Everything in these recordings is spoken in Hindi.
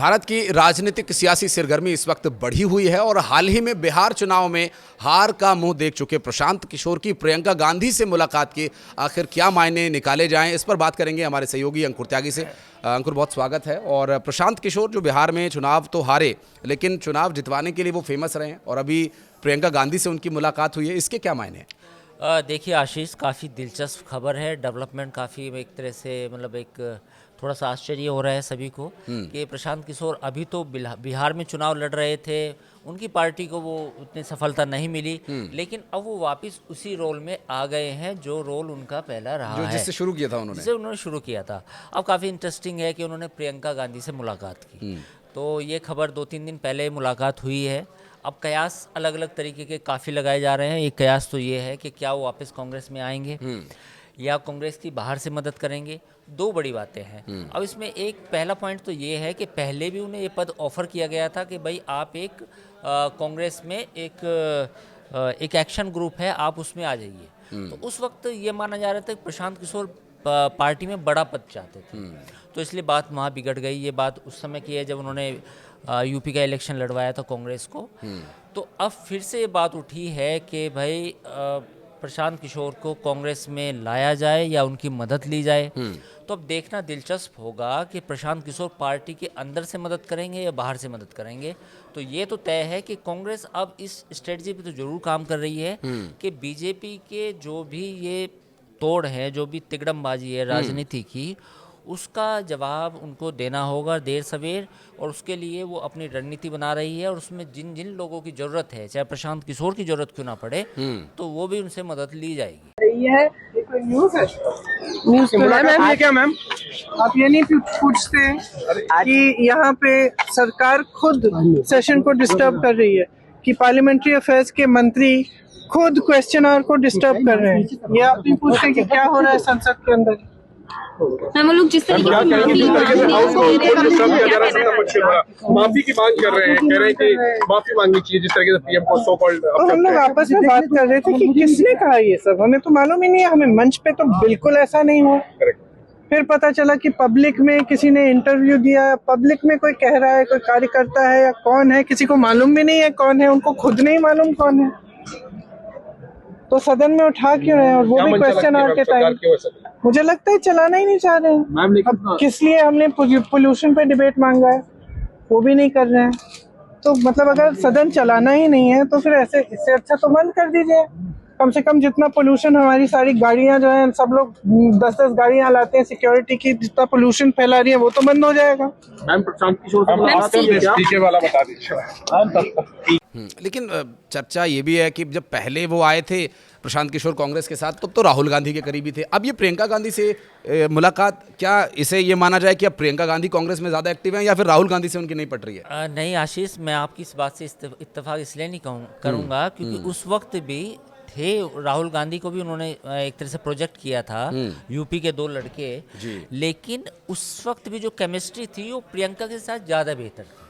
भारत की राजनीतिक सियासी सरगर्मी इस वक्त बढ़ी हुई है और हाल ही में बिहार चुनाव में हार का मुंह देख चुके प्रशांत किशोर की प्रियंका गांधी से मुलाकात की आखिर क्या मायने निकाले जाएं, इस पर बात करेंगे हमारे सहयोगी अंकुर त्यागी से। अंकुर, बहुत स्वागत है। और प्रशांत किशोर जो बिहार में चुनाव तो हारे, लेकिन चुनाव जितवाने के लिए वो फेमस रहे और अभी प्रियंका गांधी से उनकी मुलाकात हुई है, इसके क्या मायने हैं? देखिए आशीष, काफ़ी दिलचस्प खबर है। डेवलपमेंट काफ़ी एक तरह से मतलब एक थोड़ा सा आश्चर्य हो रहा है सभी को कि प्रशांत किशोर अभी तो बिहार में चुनाव लड़ रहे थे, उनकी पार्टी को वो उतनी सफलता नहीं मिली, लेकिन अब वो वापस उसी रोल में आ गए हैं जो रोल उनका पहला रहा है, जिससे शुरू किया था उन्होंने शुरू किया था। अब काफ़ी इंटरेस्टिंग है कि उन्होंने प्रियंका गांधी से मुलाकात की। तो ये खबर 2-3 दिन पहले मुलाकात हुई है। अब कयास अलग अलग तरीके के काफ़ी लगाए जा रहे हैं। एक कयास तो ये है कि क्या वो वापस कांग्रेस में आएंगे या कांग्रेस की बाहर से मदद करेंगे। दो बड़ी बातें हैं। अब इसमें एक पहला पॉइंट तो ये है कि पहले भी उन्हें ये पद ऑफर किया गया था कि भाई आप एक कांग्रेस में एक एक्शन ग्रुप है, आप उसमें आ जाइए। तो उस वक्त ये माना जा रहा था कि प्रशांत किशोर पार्टी में बड़ा पद चाहते थे, तो इसलिए बात वहाँ बिगड़ गई। ये बात उस समय की है जब उन्होंने यूपी का इलेक्शन लड़वाया था कांग्रेस को। तो अब फिर से ये बात उठी है कि भाई प्रशांत किशोर को कांग्रेस में लाया जाए या उनकी मदद ली जाए। तो अब देखना दिलचस्प होगा कि प्रशांत किशोर पार्टी के अंदर से मदद करेंगे या बाहर से मदद करेंगे। तो ये तो तय है कि कांग्रेस अब इस स्ट्रेटजी पे तो जरूर काम कर रही है कि बीजेपी के जो भी ये तोड़ है, जो भी तिकड़मबाजी है राजनीति की, उसका जवाब उनको देना होगा देर सवेर। और उसके लिए वो अपनी रणनीति बना रही है और उसमें जिन जिन लोगों की ज़रूरत है, चाहे प्रशांत किशोर की ज़रूरत क्यों ना पड़े, तो वो भी उनसे मदद ली जाएगी। ये न्यूज़ है, न्यूज़ मैम। ये क्या मैम, आप ये नहीं पूछते कि यहाँ पे सरकार खुद सेशन को डिस्टर्ब कर रही है, कि पार्लियामेंट्री अफेयर्स के मंत्री खुद क्वेश्चन आवर को डिस्टर्ब कर रहे हैं। ये आप नहीं पूछते कि क्या हो रहा है संसद के अंदर? हम लोग जिस तरीके से माफी की मांग कर रहे हैं, कह रहे हैं कि माफी मांगनी चाहिए जिस तरीके से पीएम को सो कॉल्ड। तो हम लोग आपस में बात कर रहे थे कि किसने कहा ये सब, हमें तो मालूम ही नहीं है। हमें मंच पे तो बिल्कुल ऐसा नहीं हुआ। फिर पता चला कि पब्लिक में किसी ने इंटरव्यू दिया, पब्लिक में कोई कह रहा है, कोई कार्यकर्ता है या कौन है, किसी को मालूम भी नहीं है कौन है, उनको खुद नहीं मालूम कौन है। तो सदन में उठा क्यों रहे हैं, और वो भी क्वेश्चन आवर के टाइम। मुझे लगता है चलाना ही नहीं चाह रहे हैं। अब किस लिए हमने पोल्यूशन पे डिबेट मांगा है, वो भी नहीं कर रहे हैं। तो मतलब अगर सदन चलाना ही नहीं है तो फिर ऐसे, इससे अच्छा तो बंद कर दीजिए। कम से कम जितना पोल्यूशन, हमारी सारी गाड़ियां जो हैं, सब लोग 10-10 गाड़ियां लाते हैं सिक्योरिटी की, जितना पोल्यूशन फैला रही है वो तो बंद हो जाएगा। मैम प्रशांत किशोर वाला बता दीजिए। लेकिन चर्चा ये भी है कि जब पहले वो आए थे प्रशांत किशोर कांग्रेस के साथ, तब तो राहुल गांधी के करीबी थे। अब ये प्रियंका गांधी से मुलाकात, क्या इसे ये माना जाए कि अब प्रियंका गांधी कांग्रेस में ज़्यादा एक्टिव हैं या फिर राहुल गांधी से उनकी नहीं पट रही है? नहीं आशीष, मैं आपकी इस बात से इत्तेफाक इसलिए नहीं करूँगा क्योंकि उस वक्त भी थे राहुल गांधी को भी उन्होंने एक तरह से प्रोजेक्ट किया था, यूपी के 2 लड़के, लेकिन उस वक्त भी जो केमिस्ट्री थी वो प्रियंका के साथ ज़्यादा बेहतर थी।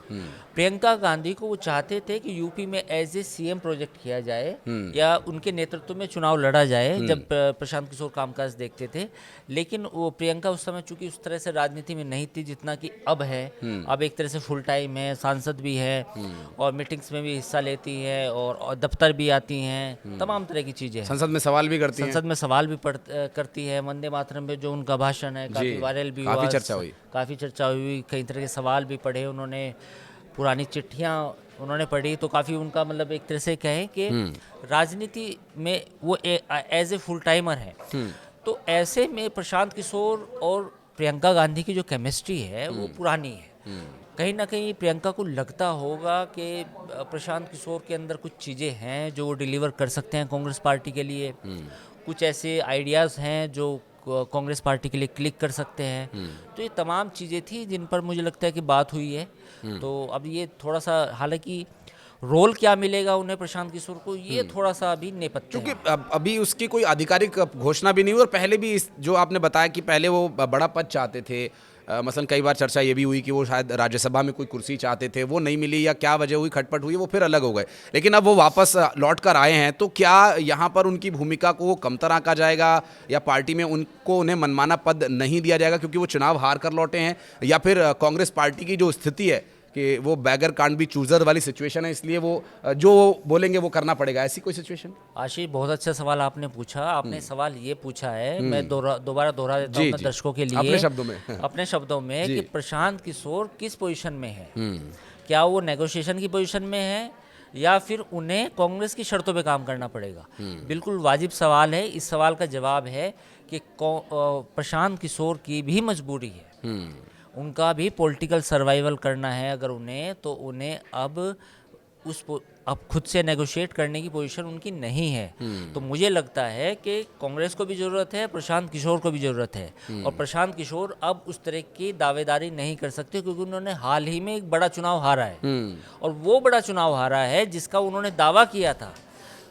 प्रियंका गांधी को वो चाहते थे कि यूपी में एज ए सीएम प्रोजेक्ट किया जाए या उनके नेतृत्व में चुनाव लड़ा जाए, जब प्रशांत किशोर कामकाज देखते थे। लेकिन वो प्रियंका उस समय चूंकि उस तरह से राजनीति में नहीं थी जितना कि अब है। अब एक तरह से फुल टाइम है, सांसद भी है और मीटिंग्स में भी हिस्सा लेती है और दफ्तर भी आती हैं, तमाम तरह की चीज़ें। संसद में सवाल भी करती हैं। संसद में सवाल भी करती है। वंदे मातरम में जो उनका भाषण है काफ़ी वायरल भी हुआ, काफ़ी चर्चा हुई, कई तरह के सवाल भी पढ़े उन्होंने, पुरानी चिट्ठियाँ उन्होंने पढ़ी। तो काफ़ी उनका मतलब एक तरह से कहें कि राजनीति में वो एज ए फुल टाइमर है। तो ऐसे में प्रशांत किशोर और प्रियंका गांधी की जो केमिस्ट्री है वो पुरानी है। कहीं ना कहीं प्रियंका को लगता होगा कि प्रशांत किशोर के अंदर कुछ चीज़ें हैं जो वो डिलीवर कर सकते हैं कांग्रेस पार्टी के लिए। कुछ ऐसे आइडियाज़ हैं जो कांग्रेस पार्टी के लिए क्लिक कर सकते हैं। तो ये तमाम चीज़ें थी जिन पर मुझे लगता है कि बात हुई है। तो अब ये थोड़ा सा, हालांकि रोल क्या मिलेगा उन्हें प्रशांत किशोर को, ये थोड़ा सा अभी नेपथ्य है, क्योंकि अभी उसकी कोई आधिकारिक घोषणा भी नहीं हुई। और पहले भी जो आपने बताया कि पहले वो बड़ा पद चाहते थे, मसलन कई बार चर्चा ये भी हुई कि वो शायद राज्यसभा में कोई कुर्सी चाहते थे, वो नहीं मिली या क्या वजह हुई, खटपट हुई, वो फिर अलग हो गए, लेकिन अब वो वापस लौट कर आए हैं। तो क्या यहाँ पर उनकी भूमिका को कमतर आंका जाएगा या पार्टी में उन्हें मनमाना पद नहीं दिया जाएगा क्योंकि वो चुनाव हार कर लौटे हैं, या फिर कांग्रेस पार्टी की जो स्थिति है कि वो बैगर कांट बी चूजर वाली सिचुएशन है, इसलिए वो जो बोलेंगे वो करना पड़ेगा, ऐसी कोई सिचुएशन? आशीष, बहुत अच्छा सवाल आपने पूछा। आपने सवाल ये पूछा है, मैं दोबारा दोहरा देता हूँ अपने दर्शकों के लिए अपने शब्दों में अपने शब्दों में कि प्रशांत किशोर किस पोजीशन में है। क्या वो नेगोशिएशन की पोजीशन में है या फिर उन्हें कांग्रेस की शर्तों पे काम करना पड़ेगा? बिल्कुल वाजिब सवाल है। इस सवाल का जवाब है कि प्रशांत किशोर की भी मजबूरी है, उनका भी पॉलिटिकल सर्वाइवल करना है अगर उन्हें, तो उन्हें अब खुद से नेगोशिएट करने की पोजीशन उनकी नहीं है। तो मुझे लगता है कि कांग्रेस को भी ज़रूरत है, प्रशांत किशोर को भी ज़रूरत है, और प्रशांत किशोर अब उस तरह की दावेदारी नहीं कर सकते क्योंकि उन्होंने हाल ही में एक बड़ा चुनाव हारा है, और वो बड़ा चुनाव हारा है जिसका उन्होंने दावा किया था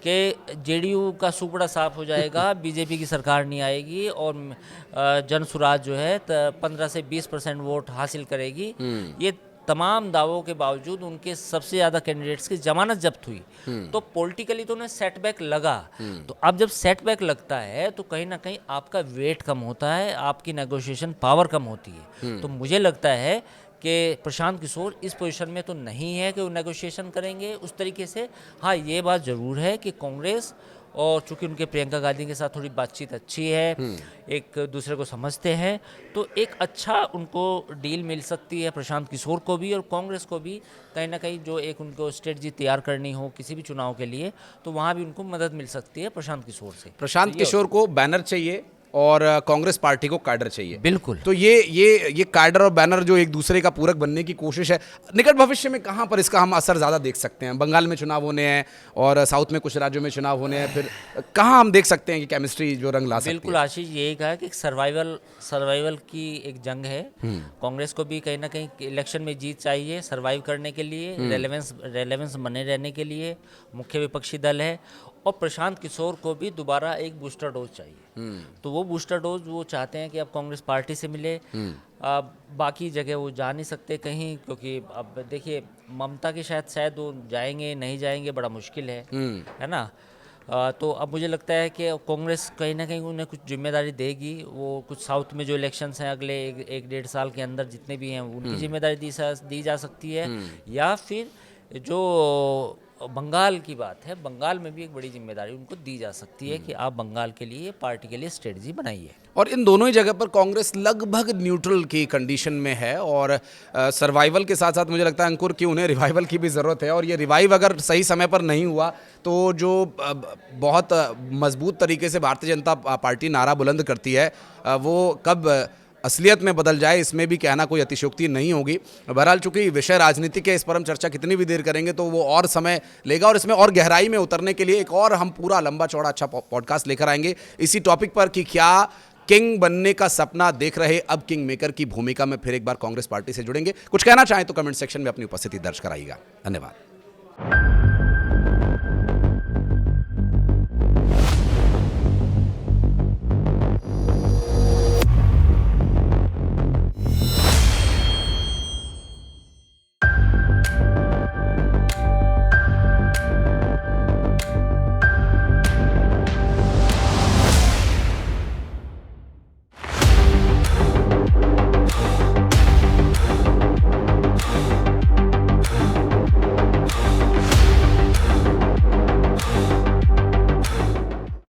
कि जेडीयू का सुपड़ा साफ हो जाएगा, बीजेपी की सरकार नहीं आएगी और जन स्वराज जो है 15 से 20% वोट हासिल करेगी। ये तमाम दावों के बावजूद उनके सबसे ज़्यादा कैंडिडेट्स की जमानत जब्त हुई, तो पॉलिटिकली तो उन्हें सेटबैक लगा। तो अब जब सेटबैक लगता है तो कहीं ना कहीं आपका वेट कम होता है, आपकी नेगोशिएशन पावर कम होती है। तो मुझे लगता है कि प्रशांत किशोर इस पोजीशन में तो नहीं है कि वो नेगोशिएशन करेंगे उस तरीके से। हाँ, ये बात ज़रूर है कि कांग्रेस, और चूंकि उनके प्रियंका गांधी के साथ थोड़ी बातचीत अच्छी है, एक दूसरे को समझते हैं, तो एक अच्छा उनको डील मिल सकती है प्रशांत किशोर को भी और कांग्रेस को भी। कहीं ना कहीं जो एक उनको स्ट्रेटजी तैयार करनी हो किसी भी चुनाव के लिए, तो वहाँ भी उनको मदद मिल सकती है प्रशांत किशोर से। प्रशांत किशोर को बैनर चाहिए और कांग्रेस पार्टी को कैडर चाहिए। बिल्कुल। तो ये कैडर और बैनर जो एक दूसरे का पूरक बनने की कोशिश है, निकट भविष्य में कहाँ पर इसका हम असर ज़्यादा देख सकते हैं? बंगाल में चुनाव होने हैं और साउथ में कुछ राज्यों में चुनाव होने हैं, फिर कहाँ हम देख सकते हैं कि केमिस्ट्री जो रंग ला सकती है? बिल्कुल आशीष, यही कहा कि सर्वाइवल की एक जंग है। कांग्रेस को भी कहीं ना कहीं इलेक्शन में जीत चाहिए सर्वाइव करने के लिए, रेलेवेंस बने रहने के लिए। मुख्य विपक्षी दल है, और प्रशांत किशोर को भी दोबारा एक बूस्टर डोज चाहिए। तो वो बूस्टर डोज वो चाहते हैं कि अब कांग्रेस पार्टी से मिले। अब बाकी जगह वो जा नहीं सकते कहीं, क्योंकि अब देखिए ममता के शायद वो जाएंगे नहीं जाएंगे बड़ा मुश्किल है ना। तो अब मुझे लगता है कि कांग्रेस कहीं ना कहीं उन्हें कुछ जिम्मेदारी देगी। वो कुछ साउथ में जो इलेक्शंस हैं अगले एक डेढ़ साल के अंदर जितने भी हैं उनकी जिम्मेदारी दी जा सकती है, या फिर जो बंगाल की बात है, बंगाल में भी एक बड़ी जिम्मेदारी उनको दी जा सकती है कि आप बंगाल के लिए पार्टी के लिए स्ट्रेटजी बनाइए। और इन दोनों ही जगह पर कांग्रेस लगभग न्यूट्रल की कंडीशन में है, और सर्वाइवल के साथ साथ मुझे लगता है अंकुर कि उन्हें रिवाइवल की भी ज़रूरत है। और ये रिवाइव अगर सही समय पर नहीं हुआ तो जो बहुत मजबूत तरीके से भारतीय जनता पार्टी नारा बुलंद करती है, वो कब असलियत में बदल जाए इसमें भी कहना कोई अतिशयोक्ति नहीं होगी। बहरहाल चूंकि विषय राजनीति के, इस पर हम चर्चा कितनी भी देर करेंगे तो वो और समय लेगा, और इसमें और गहराई में उतरने के लिए एक और हम पूरा लंबा चौड़ा अच्छा पॉडकास्ट लेकर आएंगे इसी टॉपिक पर कि क्या किंग बनने का सपना देख रहे अब किंग मेकर की भूमिका में फिर एक बार कांग्रेस पार्टी से जुड़ेंगे। कुछ कहना चाहें तो कमेंट सेक्शन में अपनी उपस्थिति दर्ज कराइएगा। धन्यवाद।